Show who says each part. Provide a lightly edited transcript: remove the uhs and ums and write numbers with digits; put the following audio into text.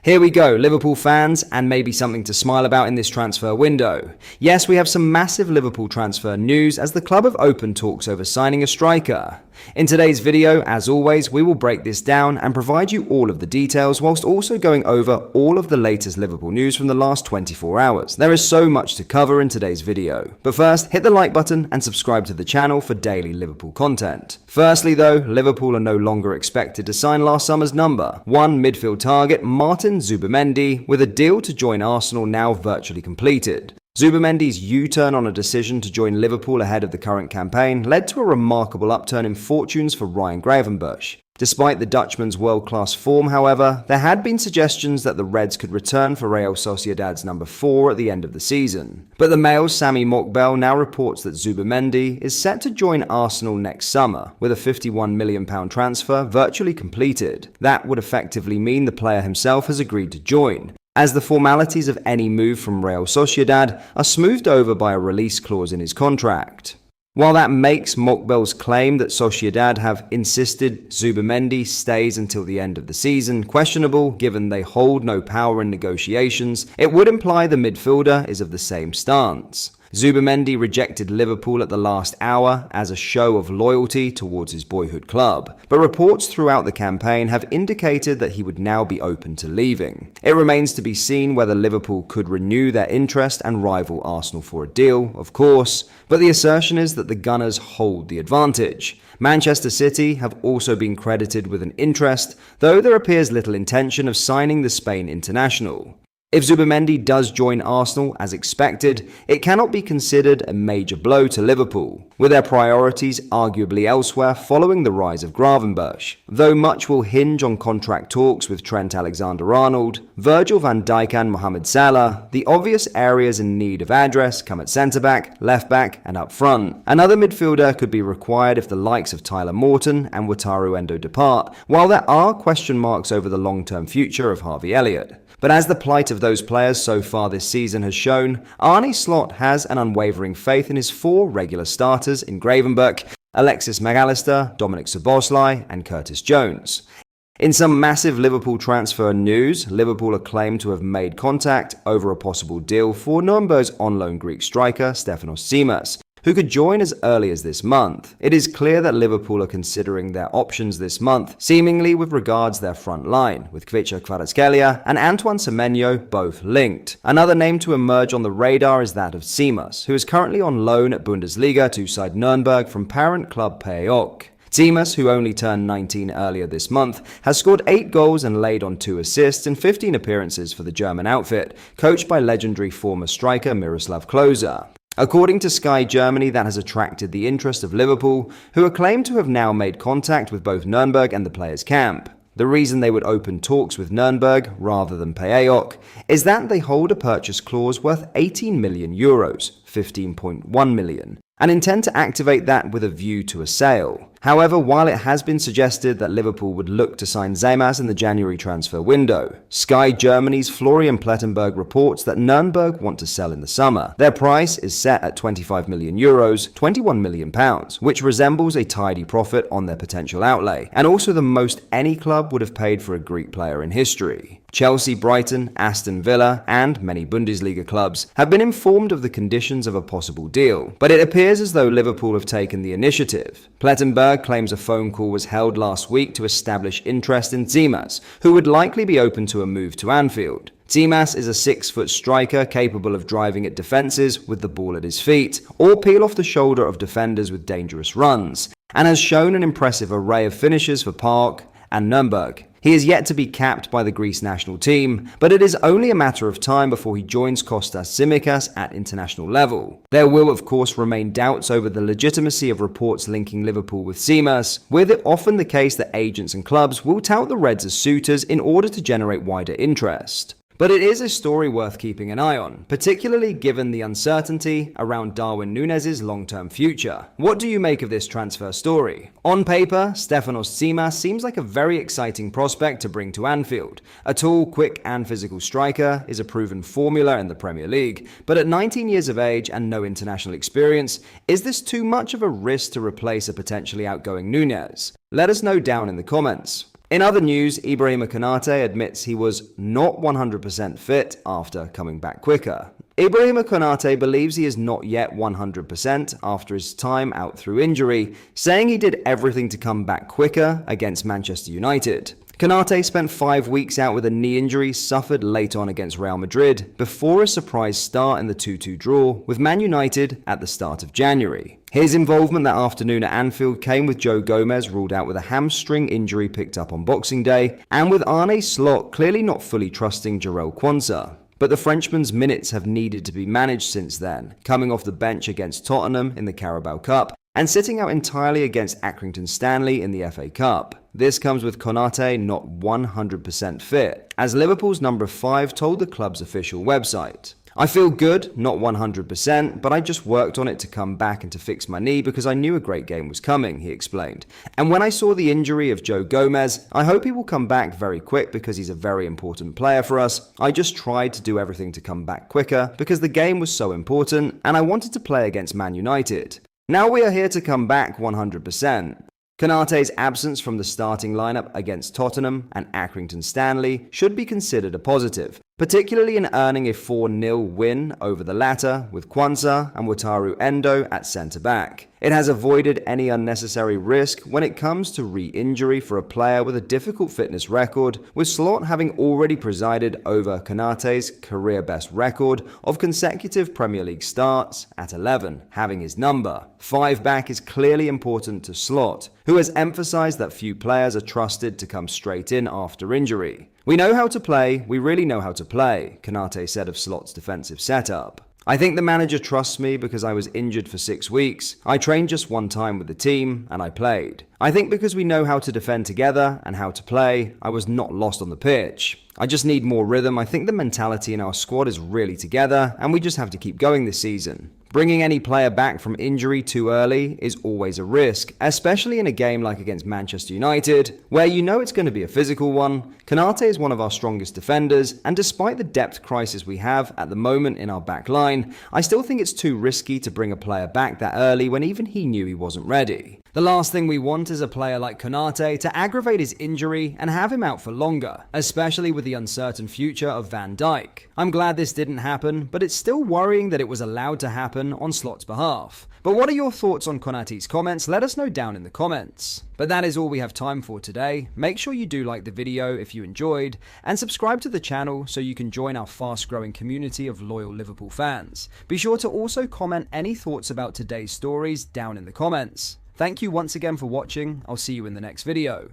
Speaker 1: Here we go, Liverpool fans, and maybe something to smile about in this transfer window. Yes, we have some massive Liverpool transfer news as the club have opened talks over signing a striker. In today's video, as always, we will break this down and provide you all of the details whilst also going over all of the latest Liverpool news from the last 24 hours. There is so much to cover in today's video. But first, hit the like button and subscribe to the channel for daily Liverpool content. Firstly though, Liverpool are no longer expected to sign last summer's number 1 midfield target Martin Zubimendi, with a deal to join Arsenal now virtually completed. Zubimendi's U-turn on a decision to join Liverpool ahead of the current campaign led to a remarkable upturn in fortunes for Ryan Gravenberch. Despite the Dutchman's world-class form, however, there had been suggestions that the Reds could return for Real Sociedad's number 4 at the end of the season. But the Mail's Sami Mokbel now reports that Zubimendi is set to join Arsenal next summer, with a £51 million transfer virtually completed. That would effectively mean the player himself has agreed to join, as the formalities of any move from Real Sociedad are smoothed over by a release clause in his contract. While that makes Mokbel's claim that Sociedad have insisted Zubimendi stays until the end of the season questionable given they hold no power in negotiations, it would imply the midfielder is of the same stance. Zubimendi rejected Liverpool at the last hour as a show of loyalty towards his boyhood club, but reports throughout the campaign have indicated that he would now be open to leaving. It remains to be seen whether Liverpool could renew their interest and rival Arsenal for a deal, of course, but the assertion is that the Gunners hold the advantage. Manchester City have also been credited with an interest, though there appears little intention of signing the Spain international. If Zubimendi does join Arsenal as expected, it cannot be considered a major blow to Liverpool, with their priorities arguably elsewhere following the rise of Gravenberch. Though much will hinge on contract talks with Trent Alexander-Arnold, Virgil van Dijk and Mohamed Salah, the obvious areas in need of address come at centre-back, left-back and up front. Another midfielder could be required if the likes of Tyler Morton and Wataru Endo depart, while there are question marks over the long-term future of Harvey Elliott. But as the plight of those players so far this season has shown, Arne Slot has an unwavering faith in his 4 regular starters in Gravenberch, Alexis Mac Allister, Dominic Szoboszlai and Curtis Jones. In some massive Liverpool transfer news, Liverpool are claimed to have made contact over a possible deal for Nuremberg's on-loan Greek striker Stefanos Tsimas, who could join as early as this month. It is clear that Liverpool are considering their options this month, seemingly with regards their front line, with Kvicha Kvaratskhelia and Antoine Semenyo both linked. Another name to emerge on the radar is that of Tsimas, who is currently on loan at Bundesliga to side Nuremberg from parent club PAOK. Tsimas, who only turned 19 earlier this month, has scored 8 goals and laid on 2 assists in 15 appearances for the German outfit, coached by legendary former striker Miroslav Klose. According to Sky Germany, that has attracted the interest of Liverpool, who are claimed to have now made contact with both Nuremberg and the players' camp. The reason they would open talks with Nuremberg rather than PAOK is that they hold a purchase clause worth €18 million, 15.1 million, and intend to activate that with a view to a sale. However, while it has been suggested that Liverpool would look to sign Tsimas in the January transfer window, Sky Germany's Florian Plettenberg reports that Nuremberg want to sell in the summer. Their price is set at €25 million, £21 million, which resembles a tidy profit on their potential outlay, and also the most any club would have paid for a Greek player in history. Chelsea, Brighton, Aston Villa, and many Bundesliga clubs have been informed of the conditions of a possible deal, but it appears as though Liverpool have taken the initiative. Plettenberg claims a phone call was held last week to establish interest in Tsimas, who would likely be open to a move to Anfield. Tsimas is a 6-foot striker capable of driving at defences with the ball at his feet, or peel off the shoulder of defenders with dangerous runs, and has shown an impressive array of finishes for PAOK and Nuremberg. He is yet to be capped by the Greece national team, but it is only a matter of time before he joins Kostas Tsimikas at international level. There will of course remain doubts over the legitimacy of reports linking Liverpool with Tsimas, with it often the case that agents and clubs will tout the Reds as suitors in order to generate wider interest. But it is a story worth keeping an eye on, particularly given the uncertainty around Darwin Núñez's long-term future. What do you make of this transfer story? On paper, Stefanos Tsimas seems like a very exciting prospect to bring to Anfield. A tall, quick and physical striker is a proven formula in the Premier League, but at 19 years of age and no international experience, is this too much of a risk to replace a potentially outgoing Núñez? Let us know down in the comments. In other news, Ibrahima Konate admits he was not 100% fit after coming back quicker. Ibrahima Konate believes he is not yet 100% after his time out through injury, saying he did everything to come back quicker against Manchester United. Konate spent 5 weeks out with a knee injury suffered late on against Real Madrid before a surprise start in the 2-2 draw with Man United at the start of January. His involvement that afternoon at Anfield came with Joe Gomez ruled out with a hamstring injury picked up on Boxing Day, and with Arne Slot clearly not fully trusting Jarell Quansah. But the Frenchman's minutes have needed to be managed since then, coming off the bench against Tottenham in the Carabao Cup and sitting out entirely against Accrington Stanley in the FA Cup. This comes with Konate not 100% fit, as Liverpool's number 5 told the club's official website. "I feel good, not 100%, but I just worked on it to come back and to fix my knee because I knew a great game was coming," he explained. "And when I saw the injury of Joe Gomez, I hope he will come back very quick because he's a very important player for us. I just tried to do everything to come back quicker because the game was so important and I wanted to play against Man United. Now we are here to come back 100%. Konate's absence from the starting lineup against Tottenham and Accrington Stanley should be considered a positive, particularly in earning a 4-0 win over the latter with Quansah and Wataru Endo at centre-back. It has avoided any unnecessary risk when it comes to re-injury for a player with a difficult fitness record, with Slot having already presided over Konate's career-best record of consecutive Premier League starts at 11, having his number. 5 back is clearly important to Slot, who has emphasised that few players are trusted to come straight in after injury. "We know how to play, we really know how to play," Konate said of Slot's defensive setup. "I think the manager trusts me because I was injured for 6 weeks. I trained just one time with the team and I played. I think because we know how to defend together and how to play, I was not lost on the pitch. I just need more rhythm. I think the mentality in our squad is really together and we just have to keep going this season. Bringing any player back from injury too early is always a risk, especially in a game like against Manchester United, where you know it's going to be a physical one. Konate is one of our strongest defenders, and despite the depth crisis we have at the moment in our back line, I still think it's too risky to bring a player back that early when even he knew he wasn't ready. The last thing we want is a player like Konate to aggravate his injury and have him out for longer, especially with the uncertain future of Van Dijk. I'm glad this didn't happen, but it's still worrying that it was allowed to happen on Slot's behalf. But what are your thoughts on Konate's comments? Let us know down in the comments. But that is all we have time for today. Make sure you do like the video if you enjoyed, and subscribe to the channel so you can join our fast-growing community of loyal Liverpool fans. Be sure to also comment any thoughts about today's stories down in the comments. Thank you once again for watching. I'll see you in the next video.